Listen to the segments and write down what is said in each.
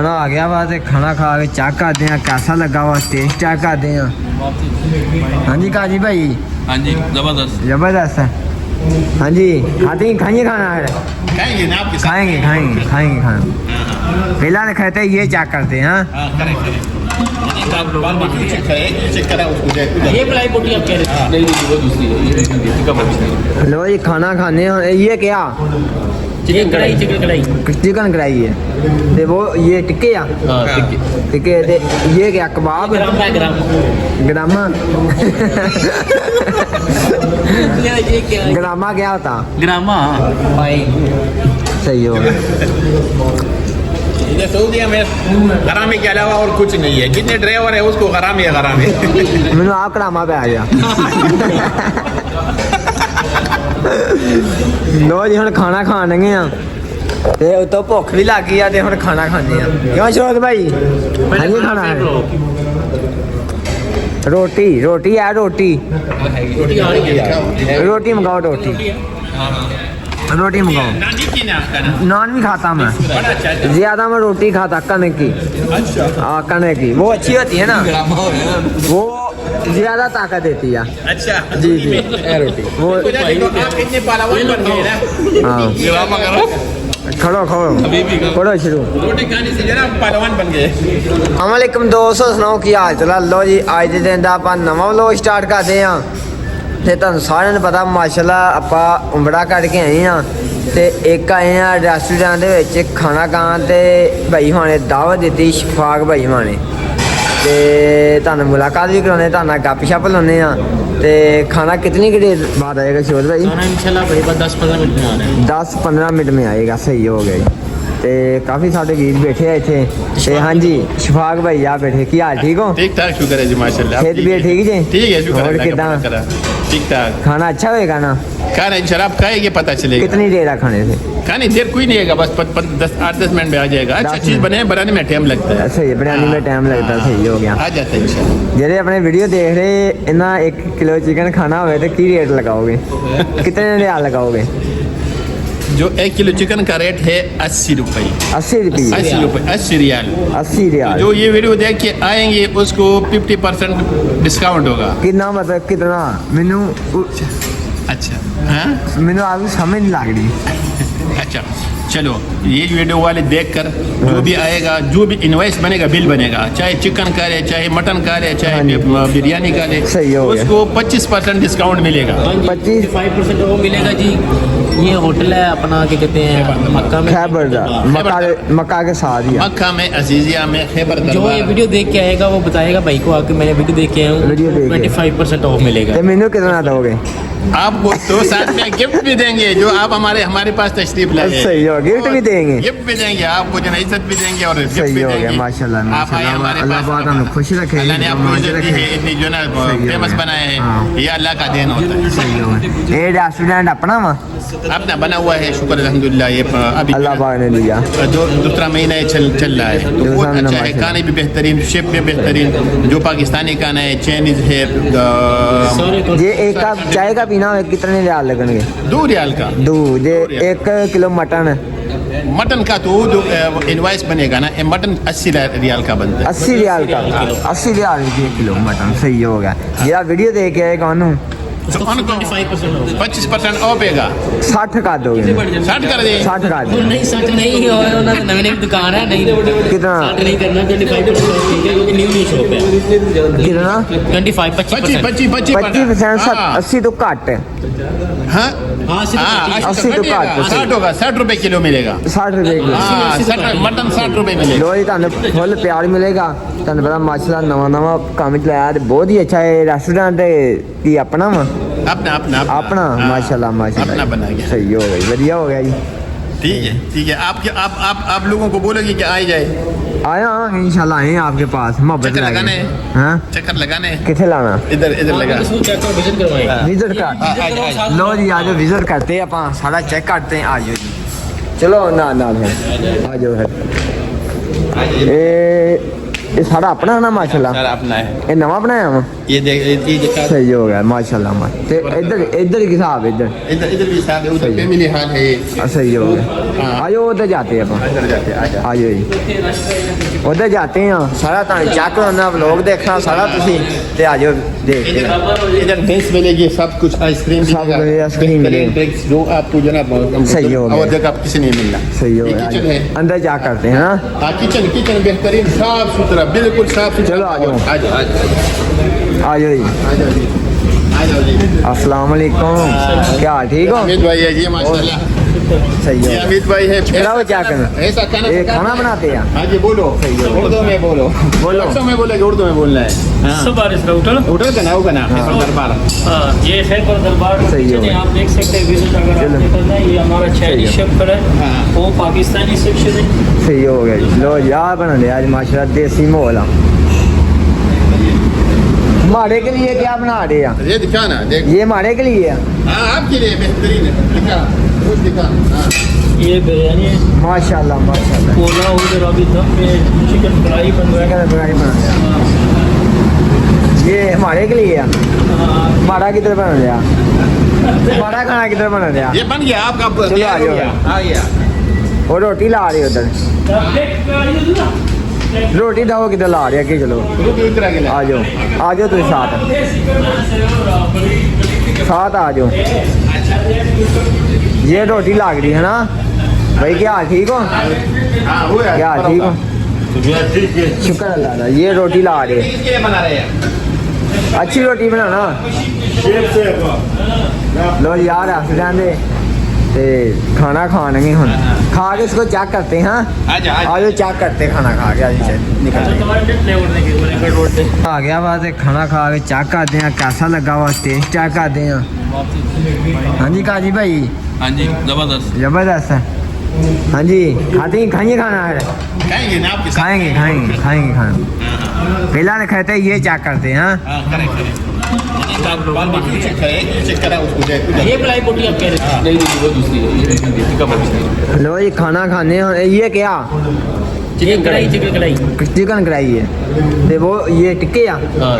खाना आ गया वा, खाना खा के चेक करते हैं कैसा लगा वा, टेस्ट चेक करते हैं। हाँ जी काजी भाई। हाँ जी जबरदस्त जबरदस्त है। हाँ जी खाते ही खाइए खाना है। खाएंगे ना आपके साथ? खाएंगे खाएंगे खाएंगे खाना। पहला ने खाते ये चेक करते हैं। हाँ ये मलाई बोटी आप कह रहे थे? नहीं वो दूसरी है, ये लो जी खाना खाने ये क्या चिकन कढ़ाई चिकन कढ़ाई है ते वो ये टिक्के आ टिक्के ते ये क्या कबाब ग्रामा ग्रामा क्या होता ग्रामा सही होगा। सऊदीया में हरामी के अलावा और कुछ नहीं है, जितने ड्राइवर है उसको हरामी है हरामी। मैंने आप ग्रामा पे आ गया। लो जी हम खाना खान लगे हाँ ते तो भुख भी लग गई है हम खाना खाने क्यों शोक भाई? हाँ जी खाना है रोटी रोटी है रोटी रोटी मंगाओ रोटी रोटी मंगाओ। नान भी खाता मैं, ज्यादा मैं रोटी खाता कनक की। हाँ कनक की वो अच्छी होती है ना, वो ज्यादा ताकत देती है। अच्छा जी जी रोटी वो आप इतने पहलवान बन गए ना। हाँ खड़ो खड़ो खड़ो शुरू रोटी खाने से जरा पहलवान बन गए। अस्सलामुअलैकुम दोस्तों, सुनाओ की हाल चाल? लो जी अज के दिन का ਆਪਾਂ नवा व्लॉग स्टार्ट करते हैं ਤੇ ਤੁਹਾਨੂੰ ਸਾਰਿਆਂ ਨੂੰ ਪਤਾ ਮਾਸ਼ਾਅੱਲਾ ਆਪਾਂ ਉਮਰਾ ਕਰਕੇ ਆਏ ਹਾਂ ਤੇ ਇੱਕ ਆਏ ਆ ਰੈਸਟੋਰੈਂਟ ਦੇ ਵਿੱਚ ਖਾਣਾ ਖਾਣ ਤੇ ਭਾਈ ਹੁਣੇ ਦਾਵਤ ਦਿੱਤੀ ਸ਼ਫਾਕ ਭਾਈ ਹੁਣੇ ਤੇ ਤੁਹਾਨੂੰ ਮੁਲਾਕਾਤ ਵੀ ਕਰਾਉਣੇ, ਤੁਹਾਨੂੰ ਗੱਪ ਸ਼ਪ ਲਾਉਣੇ ਆ ਤੇ ਖਾਣਾ कितनी देर बाद आएगा शोर भाई? खाना इंशाल्लाह भाई 10-15 मिनट में आ रहा है। 10-15 मिनट में आएगा, सही हो गया। ਤੇ ਕਾਫੀ ਸਾਡੇ ਵੀਰ ਬੈਠੇ ਆ ਇੱਥੇ ਤੇ ਹਾਂਜੀ ਸ਼ਫਾਕ ਭਾਈ ਆ ਬੈਠੇ। ਕੀ ਹਾਲ ਠੀਕ ਹੋ? ठीक ठाक शुक्र है जी माशाल्लाह। खेत भी ठीक जी? ठीक है शुक्र और है कितना ठीक ठाक। खाना अच्छा होएगा ना? खाना इंशाल्लाह आप खाएंगे पता चलेगा। कितनी देर है खाने से? खाने देर कोई नहीं है, बस 8-10 मिनट में आ जाएगा। अच्छा चीज बने बनाने में टाइम लगता है। सही है, बनाने में टाइम लगता है। सही हो गया, आ जाता है इंशाल्लाह। ਜਿਹੜੇ ਆਪਣੇ ਵੀਡੀਓ ਦੇਖ ਰਹੇ ਇਹਨਾਂ 1 किलो चिकन खाना होवे तो की रेट लगाओगे? कितने रियाल लगाओगे? जो 1 किलो चिकन का रेट है 80 रुपये। 80 रुपये? 80 रुपये 80 रियाल। 80 रियाल। जो ये वीडियो देख के आएंगे उसको 50% डिस्काउंट होगा। कितना मतलब कितना? मैनू अच्छा हाँ मैनू आप समझ नहीं लग रही। अच्छा चलो ये वीडियो वाले देखकर जो भी आएगा, जो भी इनवॉइस बनेगा, बिल बनेगा, चाहे चिकन का ले, चाहे मटन का ले, चाहे बिरयानी का ले, सही हो गया। उसको 25% डिस्काउंट मिलेगा। 25% वो मिलेगा जी। ये होटल है अपना क्या कहते हैं मक्का में, खैबर दा मक्का के साथ ही है। मक्का में अजीजिया में खैबर जो ये दरबार। वीडियो देख के आएगा वो बताएगा भाई को आके मैंने वीडियो देख के आया हूँ। वीडियो देख के 25% ऑफ मिलेगा। तो मैनू कितना दोगे? आपको तो साथ में गिफ्ट भी देंगे जो आप हमारे पास तशरीफ लाए। सही हो, गिफ्ट भी देंगे? गिफ्ट भी देंगे आपको, जो इज्जत भी देंगे और गिफ्ट सही भी हो देंगे। गया माशाल्लाह आप आए माशाल्लाह। हमारे अल्लाह पास। पाक हमें खुश रखे, अल्लाह ने आपको इज्जत दी है, इतनी जो ना फेमस बनाए हैं, ये अल्लाह का देन होता है। सही हो गया। ये रेस्टोरेंट अपना वा अपना बना हुआ है, शुक्र अल्हम्दुलिल्लाह। ये अभी अल्लाह पाक ने दिया। जो दूसरा महीना चल रहा है, तो बहुत महीना अच्छा है। माशाल्लाह। खाने भी बेहतरीन, शेप भी बेहतरीन, जो पाकिस्तानी खाना है, चाइनीज है। ये एक कप चाय का पीना हो कितने रियाल लगेंगे? 2 रियाल का। दूध 1 किलो मटन मटन का तो जो इनवाइस बनेगा ना, ये मटन 80 रियाल का बनता है। 80 रियाल का 80 रियाल 1 किलो मटन। सही हो गया। ये वीडियो देख के आएगा उन्होंने तो उनको 25% ऑफ होगा। 60 का दोगे? 60 कर दे। 60 का दे। नहीं 60 नहीं हो, नवी नवी दुकान है, नहीं कितना? 60 नहीं करना, 25% क्योंकि न्यू शॉप है। कितना? 25% 25%। 80 तो घट है। हाँ हाँ 80 तो घट 60 होगा, 60 रुपए किलो मिलेगा। 60 रुपए किलो। हाँ 60 मटन 60 रुपए मिलेगा। लो जी ਤੁਹਾਨੂੰ फुल प्यार मिलेगा। ਤੁਹਾਨੂੰ पता माशाल्लाह नवा काम चलाया ते बहुत ही अच्छा है रेस्टोरेंट की अपना वा अपना अपना अपना हाँ, माशाल्लाह माशाल्लाह अपना बना गया। सही हो गई, बढ़िया हो गया जी। ठीक है आप लोगों को बोलोगे कि आ जाए आया इंशाल्लाह आए आपके पास मोहब्बत चक्कर लगाने। हाँ चक्कर लगाने किथे लाना? इधर लगा। विजिट करवाएंगे। विजिट कर लो जी, आज विजिट करते हैं अपन, सारा चेक करते हैं। आज जी चलो ना फिर आ जाओ फिर। ਇਹ ਸਾਰਾ ਆਪਣਾ ਨਾ ਮਾਸ਼ਾਅੱਲਾ सारा अपना है ਇਹ ਨਵਾਂ ਬਣਾਇਆ ਵਾ ये देख ये दिखा ਸਹੀ ਹੋ ਗਿਆ ਮਾਸ਼ਾਅੱਲਾ ਤੇ ਇੱਧਰ ਕੀ ਹਿਸਾਬ ਇੱਧਰ इधर इधर भी साहब है उधर फैमिली हाल है ये सही हो गया हाँ। आयो उधर जाते हैं अपन अंदर जाते आ जा आयो जी उधर जाते हैं सारा चेक करना व्लॉग देखना सारा तुसी ते आजो देखते हैं इधर भैंस मिलेगी सब कुछ आइसक्रीम सब कुछ आइसक्रीम मिलेगी। ड्रिंक्स जो आपको जो ना सही हो गया। और जगह आप किसी नहीं मिलना सही हो ये गया किचन है अंदर जा करते हैं ना हाँ किचन किचन बेहतरीन साफ सुथरा बिल्कुल साफ सुथरा चलो, आ जाओ। आ जाओ आ जाओ आजो जी आ जाओ जी आ जाओ जी अस्सलाम वालेकुम क्या हाल ठीक हो अमित भाई है जी माशाल्लाह सही हो ये गया अमित भाई है चलो क्या करना ऐसा खाना ये पकाना खाना है। बनाते हैं हाँ जी बोलो उर्दू में बोलो बोलो। उर्दू में बोलेगे उर्दू में बोलना है हाँ। सुबह इसका होटल होटल का नाम है दरबार हाँ ये खैरपुर दरबार सही हो किचन है, गया। आप देख सकते हैं विजिट अगर चलो। आपने करना है। ये हमारा चाइनीज सही शेफ है हाँ। वो पाकिस्तानी सेक्शन है। सही हो गया जी लो यार बना लिया आज माशाल्लाह देसी माहौल आ माड़े के लिए क्या बना रहे हैं ये दिखा ना देख ये माड़े के लिए है हाँ आपके लिए बेहतरीन है दिखा कुछ दिखा हाँ ये बिरयानी है माशाल्लाह माशाल्लाह पोला उधर अभी दम में चिकन फ्राई बन रहा है। चिकन फ्राई बना लिया ये हमारे के लिए है माड़ा किधर बना लिया माड़ा खाना किधर बना लिया ये बन गया आपका चलो, आ जाओ। आ गया और रोटी ला रही उधर रोटी दाओ किधर ला रही है कि चलो रुक उतरा के आ जाओ तुम साथ साथ आ जाओ ये रोटी लाग रही है ना भाई क्या हाल ठीक हो हाँ हो गया क्या हाल ठीक हो ठीक है शुक्र अल्लाह का ये रोटी ला रही है इसके लिए बना रहे हैं अच्छी रोटी बनाना लो यार हस जाते ते खाना खाएंगे हम खा के इसको चेक करते हैं हाँ आजा आज चेक करते खाना खा के आज निकलते आ गया बात है खाना खा के चेक करते हैं कैसा लगा हुआ टेस्ट चेक करते हैं हाँ जी काजी भाई हाँ जी जबरदस्त जबरदस्त है हाँ जी खाइए खाना है खाएंगे ना आपके साथ खाएंगे खाना पहला ने कहते ये चेक करते हैं हाँ हाँ करेक्ट चेक करा उसको ये मलाई बोटी आप कह रहे हैं नहीं वो दूसरी है ये टिक्का बोटी लो ये खाना खाने हैं ये क्या चिकन कढ़ाई चिकन कढ़ाई है ते वो ये टिक्के आ हाँ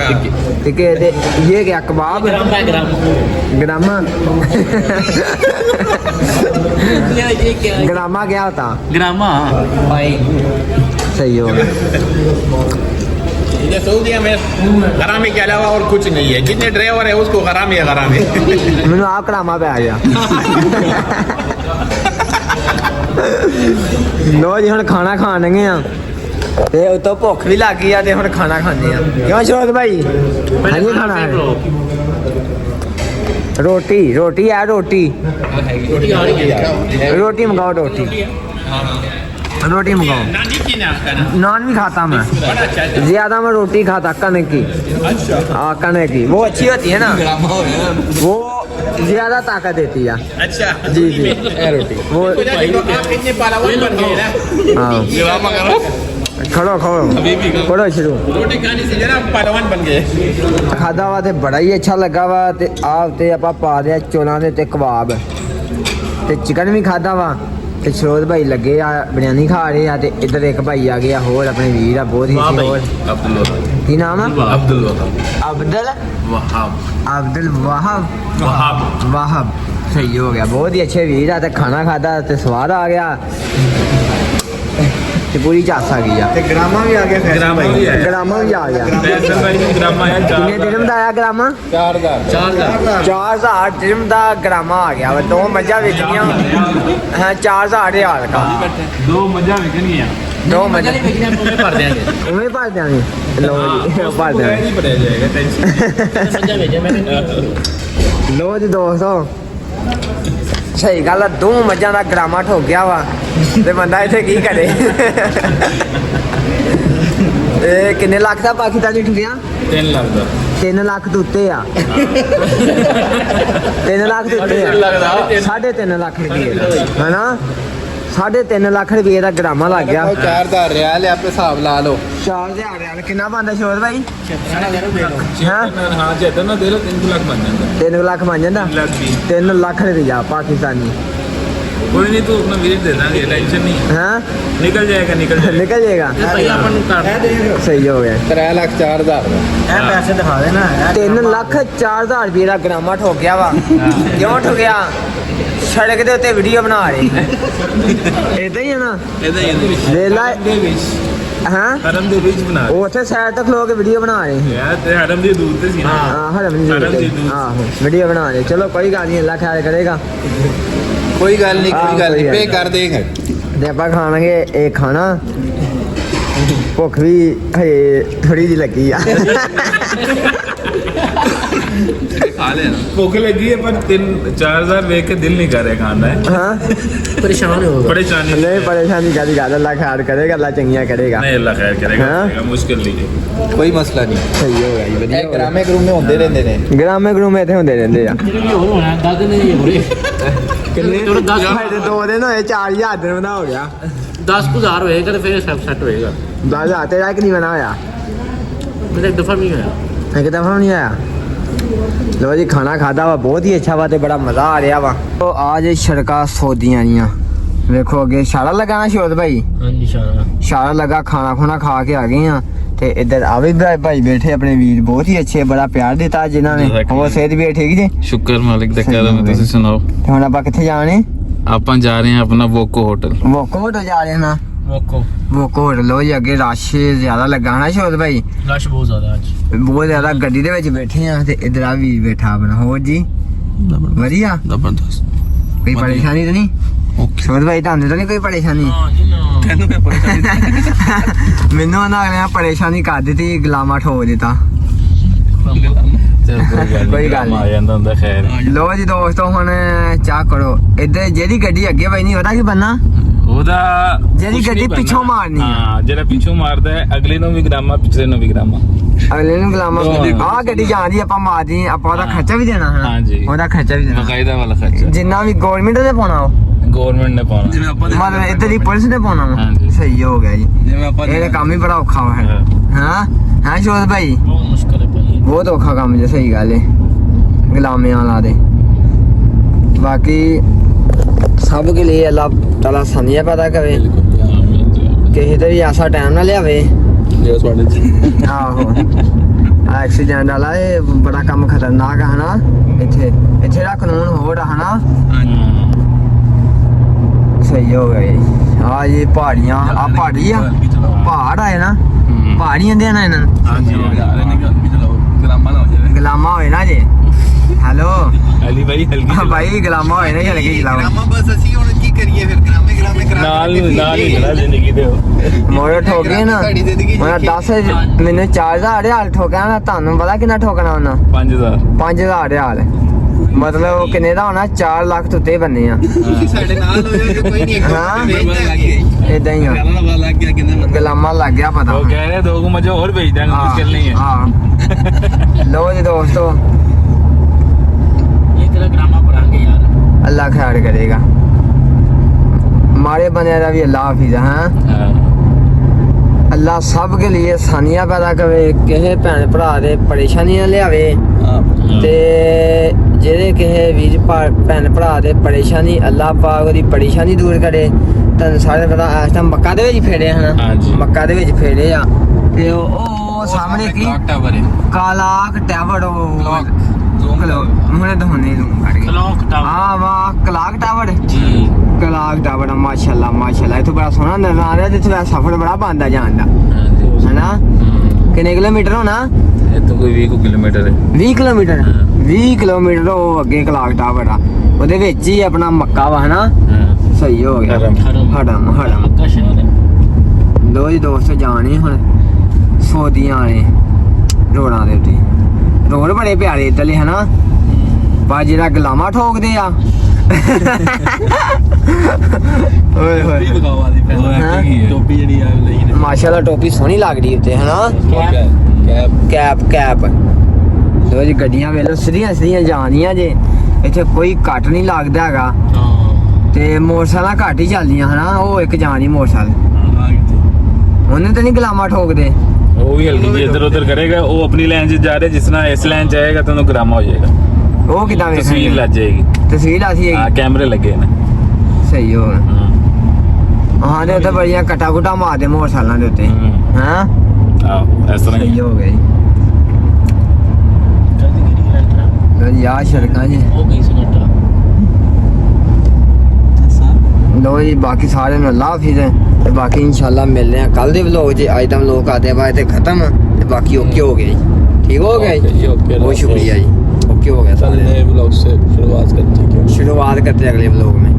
टिक्के ते ये क्या कबाब ग्राम बाय ग्राम ग्रामा ये क्या है ग्रामा क्या होता ग्रामा भाई सही हो गया ये सऊदीया में हरामी के अलावा और कुछ नहीं है जितने ड्राइवर है उसको हरामी है हरामी मैंने आप ग्रामा पे आ गया लो जी हम खाना खाने गए हैं ਤੇ ਉਤੋਂ ਭੁੱਖ ਵੀ ਲੱਗ ਗਈ ਆ ਤੇ ਹੁਣ ਖਾਣਾ ਖਾਂਦੇ ਆ ਕਿਉਂ ਸ਼ੋਕ ਭਾਈ ਹਾਂਜੀ ਖਾਣਾ ਹੈ रोटी है रोटी रोटी मंगाओ रोटी मंगाओ नान भी खाता मैं ज्यादा मैं रोटी खाता कनक की हाँ कनक की वो अच्छी होती है ना वो ज्यादा ताकत देती है अच्छा जी रोटी वो आप इतने पहलवान बन गए ना हाँ खड़ो शुरू रोटी खाने से जरा पहलवान बन गए खादा वा ते बड़ा ही अच्छा लगा वा ते आप ते आपा पा दिया चोलां दे ते कबाब ते चिकन भी खादा वा ते शरोद भाई लगे आ बिरयानी खा रहे आ ते इधर एक भाई आ गया होर अपने वीर आ बहुत ही और की नाम है अब्दुल वाहब सही हो गया बहुत ही अच्छे वीर आ ते खाना खादा ते स्वाद आ गया ते पूरी चास आ गई ते ग्रामा भी आ गया ग्रामा भी आ गया कितने दिनम दा आया ग्रामा 4000 दिनम दा ग्रामा आ गया वा दो मज्जा बेचनियां हां 4000 रियाल का दो मज्जा भर देंगे लो जी भर देंगे लो जी दोस्तों सही गल है 2 मज्जा का ग्रामा ठोक गया वा ते बंदा इत्थे की करे किन्ने लाख का पाकिस्तानी ठुकिया 3 लाख तो उत्ते आ 3 लाख तो उत्ते आ 3.5 लाख रुपये है ना 3.5 लाख रुपये का ग्रामा लग गया 4000 रियाल है आप हिसाब ला लो 4000 रियाल कितना बनता शोर भाई हाँ 3 लाख बन जाता 3 लाख रुपया पाकिस्तानी कोई नहीं, तू अपना विजिट दे देंगे, टेंशन नहीं है। हाँ निकल जाएगा निकल जाएगा। निकल जाएगा ਤੇ ਭਾਈ ਆਪਾਂ ਨੂੰ ਕਰ ਸਹੀ ਹੋ ਗਿਆ 3,04,000 ਇਹ ਪੈਸੇ ਦਿਖਾ ਦੇਣਾ 3,04,000 ਰੁਪਏ ਦਾ ਗ੍ਰਾਮਾ ਠੋਕਿਆ ਵਾ ਕਿਉਂ ਠੋਕਿਆ ਸੜਕ ਦੇ ਉੱਤੇ ਵੀਡੀਓ ਬਣਾ ਰਹੇ ਇਦਾਂ ਹੀ ਹੈ ਨਾ ਇਹਦਾ ਹੀ ਲੈ ਲੈ ਦੇ ਵਿੱਚ ਹਾਂ ਹਰਮ ਦੇ ਵਿੱਚ ਬਣਾ ਉਹ ਉੱਥੇ ਸਾਈਡ ਤੇ ਖਲੋ ਕੇ ਵੀਡੀਓ ਬਣਾ ਰਹੇ ਸੀ ਯਾਰ ਤੇ ਹਰਮ ਦੀ ਦੂਰ ਤੇ ਸੀ ਨਾ। ਹਾਂ ਹਰਮ ਦੀ ਹਰਮ ਦੀ ਦੂਰ। ਆਹੋ ਵੀਡੀਓ ਬਣਾ ਰਹੇ ਚਲੋ ਕੋਈ ਗੱਲ ਨਹੀਂ ਅੱਲਾ ਖੈਰ ਕਰੇਗਾ कोई गल नहीं हाँ, कोई गल कोई नहीं गल पे नहीं। कर देंगे ਤੇ ਆਪਾਂ ਖਾਣਗੇ ਇਹ ਖਾਣਾ ਭੁੱਖ ਵੀ ਹਜੇ ਥੋੜੀ ਜਿਹੀ ਲੱਗੀ ਆ खा लेना भूख लगी है पर 3-4,000 देख के दिल नहीं कर रहा खाना है। ਹਾਂ ਪਰੇਸ਼ਾਨ ਹੋਗਾ परेशानी ਨਹੀਂ ਪਰੇਸ਼ਾਨੀ ਕਾਦੀ ਗੱਲ ਅੱਲਾ ਖੈਰ ਕਰੇਗਾ ਅੱਲਾ ਚੰਗੀਆਂ ਕਰੇਗਾ नहीं, अल्लाह खैर करेगा हाँ? करेगा, मुश्किल नहीं है। कोई मसला नहीं ਸਹੀ ਹੋ ਗਿਆ ਜੀ ਵਧੀਆ ਇਹ ਗ੍ਰਾਮੇ ਗਰੂਮੇ ਹੁੰਦੇ ਰਹਿੰਦੇ ਨੇ ਗ੍ਰਾਮੇ ਗਰੂਮੇ ਇੱਥੇ ਹੁੰਦੇ ਰਹਿੰਦੇ ਆ ਜਿਹੜੇ ਵੀ ਹੋਰ ਹੋਣਾ ਦੱਸ ਨੇ ਜੀ ਹੋਰੇ ਕਿੰਨੇ ਚਲੋ 10 ਫਾਇਦੇ 2 ਦਿਨ ਹੋਏ 4000 ਦਿਨ ਬਣਾ ਹੋ ਗਿਆ 10,000 ਹੋਏਗਾ ਤੇ ਫਿਰ ਸਭ ਸੈੱਟ ਹੋਏਗਾ 10000 ਤੇਰਾ ਕਿ ਨਹੀਂ ਬਣਾ ਹੋਇਆ ਮੇਰੇ ਇੱਕ ਦਫਾ ਨਹੀਂ ਹੋਇਆ ਇੱਕ ਦਫਾ ਨਹੀਂ ਆਇਆ ਲੋ ਜੀ ਖਾਣਾ ਖਾਦਾ ਵਾ ਬਹੁਤ ਹੀ ਅੱਛਾ ਵਾ ਤੇ ਬੜਾ ਮਜ਼ਾ ਆ ਰਿਹਾ ਵਾ ਉਹ ਆ ਜੇ ਸੜਕਾਂ ਸੌਦੀਆਂ ਦੀਆਂ ਵੇਖੋ ਅੱਗੇ ਇਸ਼ਾਰਾ ਲਗਾਣਾ ਸ਼ੋਦ ਭਾਈ ਹਾਂਜੀ ਸ਼ਾਨਾ ਇਸ਼ਾਰਾ ਲਗਾ ਖਾਣਾ ਖੁਣਾ ਖਾ ਕੇ ਆ ਗਏ ਆ ਤੇ ਇੱਧਰ ਆ ਵੀ ਭਾਈ ਬੈਠੇ ਆਪਣੇ ਵੀਰ ਬਹੁਤ ਹੀ ਅੱਛੇ ਬੜਾ ਪਿਆਰ ਦਿੱਤਾ ਜਿਨ੍ਹਾਂ ਨੇ ਹੋਰ ਸਿਹਤ ਵੀ ਠੀਕ ਜੀ ਸ਼ੁਕਰ ਮਾਲਿਕ ਦਾ ਕਰਮ ਤੁਸੀਂ ਸੁਣਾਓ ਤੇ ਹੁਣ ਆਪਾਂ ਕਿੱਥੇ ਜਾਣੇ ਆਪਾਂ ਜਾ ਰਹੇ ਹਾਂ ਆਪਣਾ ਵੋਕੋ ਹੋਟਲ ਵੋਕੋ ਹੋਟਲ ਜਾ ਰਹੇ ਨਾ ਮੋਕੋ ਵੋਕੋ ਹੋਟਲ ਲੋ ਜੀ ਅੱਗੇ ਰਸ਼ ਜ਼ਿਆਦਾ ਲੱਗਾ ਨਾ ਸ਼ੋਦ ਭਾਈ ਰਸ਼ ਬਹੁਤ ਜ਼ਿਆਦਾ ਅੱਜ ਬਹੁਤ ਜ਼ਿਆਦਾ ਗੱਡੀ ਦੇ ਵਿੱਚ ਬੈਠੇ ਆ ਤੇ ਇੱਧਰ ਆ ਵੀਰ ਬੈਠਾ ਆਪਣਾ ਹੋਰ ਜੀ ਵਧੀਆ ਜ਼ਬਰਦਸਤ ਕੋਈ ਪਰੇਸ਼ਾਨੀ ਤਾਂ ਨਹੀਂ ਓਕੇ ਸ਼ੋਦ ਭਾਈ ਤੁਹਾਨੂੰ ਤਾਂ ਨਹੀਂ ਕੋਈ ਪਰੇਸ਼ਾਨੀ ਹਾਂ ਜੀ ਨਾ ਤੈਨੂੰ ਮੈਂ ਪਰੇਸ਼ਾਨੀ ਮੈਨੂੰ ਉਹਨਾਂ ਨੇ ਪਰੇਸ਼ਾਨੀ ਕਰ ਦਿੱਤੀ ਗੁਲਾਮਾ ਠੋਕ ਦਿੱਤਾ ਚਲ ਕੋਈ ਗੱਲ ਨਹੀਂ। ਆ ਜਾਂਦਾ ਹੁੰਦਾ ਖੈਰ ਲੋ ਜੀ ਦੋਸਤੋ ਹੁਣ ਚਾਹ ਕਰੋ ਇੱਧਰ ਜਿਹੜੀ ਗੱਡੀ ਅੱਗੇ ਬਈ ਨਹੀਂ ਉਹਦਾ ਕੀ ਬੰਨਾ ਉਹਦਾ ਜਿਹੜੀ ਕੁਛ ਗੱਡੀ ਨਹੀਂ ਪਿੱਛੋਂ ਬਣਨਾ। ਮਾਰਨੀ ਆ। ਹਾਂ ਜਿਹੜਾ ਪਿੱਛੋਂ ਮਾਰਦਾ ਹੈ ਅਗਲੇ ਨੂੰ ਵੀ ਗ੍ਰਾਮਾ ਪਿਛਲੇ ਨੂੰ ਵੀ ਗ੍ਰਾਮਾ। ਅਗਲੇ ਨੂੰ ਗੁਲਾਮਾ ਆਹ ਗੱਡੀ ਜਾਂਦੀ ਆਪਾਂ ਮਾਰਦੀ ਆਪਾਂ ਉਹਦਾ ਖਰਚਾ ਵੀ ਦੇਣਾ ਹੈ ਹਾਂਜੀ। ਉਹਦਾ ਖਰਚਾ ਵੀ ਦੇਣਾ ਬਕਾਇਦਾ ਵਾਲਾ ਖਰਚਾ ਜਿੰਨਾ ਵੀ ਗਵਰਨਮੈਂਟ ਨੇ ਪਾਉਣਾ ਉਹ ਗਵਰਨਮੈਂਟ ਨੇ ਪਾਉਣਾ। ਜਿਵੇਂ ਆਪਾਂ ਮਤਲਬ ਇੱਧਰ ਦੀ ਪੁਲਿਸ ਨੇ ਪਾਉਣਾ ਵਾ ਹਾਂਜੀ। ਸਹੀ ਹੋ ਗਿਆ ਜੀ ਜਿਵੇਂ ਆਪਾਂ ਇਹ ਤਾਂ ਕੰਮ ਹੀ ਬੜਾ ਔਖਾ ਵਾ ਹੈ ਹਾਂ ਸ਼ੋਦ ਭਾਈ ਬਹੁਤ ਮੁਸ਼ਕਲ ਹੈ ਭਾਈ ਬਹੁਤ ਔਖਾ ਕੰਮ ਜੇ ਸਹੀ ਗੱਲ ਹੈ ਗੁਲਾਮਿਆਂ ਵਾਲਾ ਦੇ ਬਾਕੀ ਸਭ ਕੇ ਲਈ ਅੱਲਾਹ ਤਾਲਾ ਸਾਨੀਆਂ ਪੈਦਾ ਕਰੇ ਕਿਸੇ ਤੇ ਵੀ ਐਸਾ ਟਾਈਮ ਨਾ ਲਿਆਵੇ ਜੇ ਤੁਹਾਡੇ ਚ ਆਹੋ ਐਕਸੀਡੈਂਟ ਵਾਲਾ ਇਹ ਬੜਾ ਕੰਮ ਖਤਰਨਾਕ ਹੈ ਨਾ ਇੱਥੇ ਦਾ ਕਾਨੂੰਨ ਹੋਰ ਆ ਹਨਾ ਸਹੀ ਹੋ ਗਿਆ ਜੀ ਆ ਇਹ ਪਹਾੜੀਆਂ ਆ ਪਹਾੜੀ ਆ ਪਹਾੜ ਆਏ ਨਾ ਪਹਾੜੀਆਂ ਦੇ ਨਾ ਇਹਨਾਂ ਨੂੰ ਹਾਂਜੀ ਗ੍ਰਾਮਾ ਨਾ ਹੋ ਜਾਵੇ ਗੁਲਾਮਾ ਹੋਏ ਨਾ ਜੇ ਹੈਲੋ ਅਲੀ ਭਾਈ ਹਲਕੀ ਭਾਈ ਗੁਲਾਮਾ ਹੋਏ ਨਾ ਹਲਕੀ ਚਲਾਓ ਬਸ ਅਸੀਂ ਹੁਣ ਕੀ ਕਰੀਏ ਫਿਰ ਗ੍ਰਾਮੇ ਨਾਲ ਹੀ ਬਣਾ ਜ਼ਿੰਦਗੀ ਦੇ ਮੋੜ ਠੋਕ ਗਏ ਨਾ ਮੈਂ 10 ਮੈਨੂੰ 4000 ਰਿਆਲ ਠੋਕਿਆ ਨਾ ਤੁਹਾਨੂੰ ਪਤਾ ਕਿੰਨਾ ਠੋਕਣਾ ਉਹਨਾਂ 5000 5000 ਰਿਆਲ ਮਤਲਬ ਉਹ ਕਿੰਨੇ ਦਾ ਹੋਣਾ 4 ਲੱਖ ਤੋਂ ਉੱਤੇ ਬੰਨੇ ਆ ਤੁਸੀਂ ਸਾਡੇ ਨਾਲ ਹੋ ਜਾਓ ਕੋਈ ਨਹੀਂ ਹਾਂ ਇਦਾਂ ਹੀ ਆ ਪਤਾ ਲੱਗ ਗਿਆ ਕਿੰਨੇ ਗੁਲਾਮਾ ਲੱਗ ਗਿਆ ਪਤਾ ਉਹ ਕਹਿ ਰਹੇ ਦੋ ਮਜੇ ਹੋਰ ਭੇਜ ਦਾਂਗੇ ਮੁਸ਼ਕਿਲ ਨਹੀਂ ਹੈ ਹਾਂ ਲੋ ਜੀ ਦੋਸਤੋ ਇਹ ਤੇਰਾ ਗ੍ਰਾਮਾ ਪੜਾਂਗੇ ਯਾਰ ਅੱਲਾ ਖੈਰ ਕਰੇਗਾ ਮਾਰੇ ਬੰਦਿਆਂ ਦਾ ਵੀ ਅੱਲਾ ਹਾਫਿਜ਼ ਹੈ ਅੱਲਾ ਸਭ ਕੇ ਲਈ ਆਸਾਨੀਆਂ ਪੈਦਾ ਕਰੇ ਕਿਸੇ ਭੈਣ ਭਰਾ ਦੇ ਪਰੇਸ਼ਾਨੀਆਂ ਲਿਆਵੇ ਤੇ ਜਿਹੜੇ ਕਿਸੇ ਵੀਰ ਭੈਣ ਭਰਾ ਦੇ ਪਰੇਸ਼ਾਨੀ ਅੱਲਾ ਪਾਕ ਉਹਦੀ ਪਰੇਸ਼ਾਨੀ ਦੂਰ ਕਰੇ ਤੁਹਾਨੂੰ ਸਾਰੇ ਪਤਾ ਇਸ ਟਾਈਮ ਮੱਕਾ ਦੇ ਵਿੱਚ ਫੇਰੇ ਹਨ ਹਾਂਜੀ। ਮੱਕਾ ਦੇ ਵਿੱਚ ਫੇਰੇ ਆ ਤੇ ਉਹ ਸਾਹਮਣੇ ਕੀ ਟਾਵਰ ਹੈ ਕਾਲਾਕ ਟਾਵਰ ਹੁਣੇ ਦਹੋਨੇ ਜ਼ੂਮ ਕਰਕੇ ਕਲੌਕ ਟਾਵਰ ਆ ਵਾਹ ਕਲਾਕ ਟਾਵਰ ਜੀ ਕਲਾਕ ਟਾਵਰ ਮਾਸ਼ਾਅੱਲਾ ਇਹ ਤਾਂ ਬੜਾ ਸੋਹਣਾ ਨਜ਼ਰ ਆ ਰਿਹਾ ਜਿੱਥੇ ਦਾ ਸਫ਼ਰ ਬੜਾ ਬੰਦਾ ਜਾਣ ਦਾ ਹੈਨਾ ਕਿੰਨੇ ਕਿਲੋਮੀਟਰ ਹੋਣਾ ਇਹ ਤਾਂ ਕੋਈ 20 ਕਿਲੋਮੀਟਰ ਹੈ 20 ਕਿਲੋਮੀਟਰ 20 ਕਿਲੋਮੀਟਰ ਉਹ ਅੱਗੇ ਕਲਾਕ ਟਾਵਰ ਆ ਉਹਦੇ ਵਿੱਚ ਹੀ ਆਪਣਾ ਮੱਕਾ ਵਾ ਹਨਾ ਸਹੀ ਹੋ ਗਿਆ ਹੜਮ ਮੱਕਾ ਸ਼ਹਿਰ ਹੈ ਲੋ ਜੀ ਦੋਸਤੋ ਜਾਣੇ ਹੁਣ ਸੌਦੀਆਂ ਨੇ ਰੋਡਾਂ ਦੇ ਉੱਤੇ ਰੋਡ ਬੜੇ ਪਿਆਰੇ ਇੱਧਰਲੇ ਹਨਾ ਪਰ ਜਿਹੜਾ ਗੁਲਾਮਾ ਠੋਕਦੇ ਆ ਓਏ ਹੋਏ ਬਗਾਵਾ ਦੀ ਹੈਂ? ਟੋਪੀ ਜਿਹੜੀ ਆ ਲਈ ਨੇ ਮਾਸ਼ਾਅੱਲਾ ਟੋਪੀ ਸੋਹਣੀ ਲੱਗਦੀ ਉੱਤੇ ਹਨਾ ਕੈਪ ਲੋ ਜੀ ਗੱਡੀਆਂ ਵੇਲੋ ਸਿੱਧੀਆਂ ਜਾਂਦੀਆਂ ਜੇ ਇੱਥੇ ਕੋਈ ਕੱਟ ਨਹੀਂ ਲੱਗਦਾ ਹੈਗਾ ਹਾਂ ਤੇ ਮੋਟਰਸਾਈਕਲਾਂ ਘੱਟ ਹੀ ਚੱਲਦੀਆਂ ਹਨਾ ਉਹ ਇੱਕ ਜਾਣੀ ਮੋਟਰਸਾਈਕਲ ਉਹਨੇ ਤਾਂ ਨਹੀਂ ਗੁਲਾਮਾ ਠੋਕਦੇ ਉਹ ਵੀ ਹਲਕੀ ਜਿਹੀ ਇੱਧਰ ਉੱਧਰ ਕਰੇਗਾ ਉਹ ਆਪਣੀ ਲਾਈਨ 'ਚ ਜਾ ਰਿਹਾ ਜਿਸ ਨਾਲ ਇਸ ਲਾਈਨ 'ਚ ਆਏਗਾ ਤਾਂ ਉਹਨੂੰ ਗ੍ਰਾਮਾ ਹੋ ਜਾਏਗਾ ਉਹ ਕਿਦਾਂ ਤਸਵੀਰ ਲੱਗ ਜਾਏਗੀ ਤਸਵੀਰ ਆਸੀ ਹਾਂ ਹੈਗੀ ਕੈਮਰੇ ਲੱਗੇ ਨੇ ਸਹੀ ਹੋ ਗਿਆ ਹਾਂ ਦੇ ਉੱਤੇ ਬੜੀਆਂ ਕਟਾ ਕੁਟਾ ਮਾਰਦੇ ਮੋਟਰਸਾਈਕਲਾਂ ਦੇ ਉੱਤੇ ਹਾਂ ਆਹ ਇਸ ਤਰ੍ਹਾਂ ਸਹੀ ਹੀ ਹੋ ਗਿਆ ਜੀ ਯਾਰ ਸੜਕਾਂ ਜੀ हो गई सिलेंडर ਲੋ ਜੀ ਬਾਕੀ ਸਾਰਿਆਂ ਨੂੰ ਅੱਲਾ ਹਾਫਿਜ਼ ਹੈ ਤੇ ਬਾਕੀ ਇਨਸ਼ਾਅੱਲਾ ਮਿਲਦੇ ਆ ਕੱਲ ਦੇ ਵਲੋਗ 'ਚ ਅੱਜ ਦਾ ਵਲੋਗ ਕਰਦੇ ਬਾਅਦ ਤੇ ਖਤਮ ਤੇ ਬਾਕੀ ਓਕੇ ਹੋ ਗਿਆ ਜੀ ਠੀਕ ਹੋ ਗਿਆ ਜੀ बहुत शुक्रिया जी ओके हो गया कल नए ब्लॉग से शुरुआत करते हैं शुरुआत करते हैं अगले ब्लॉग में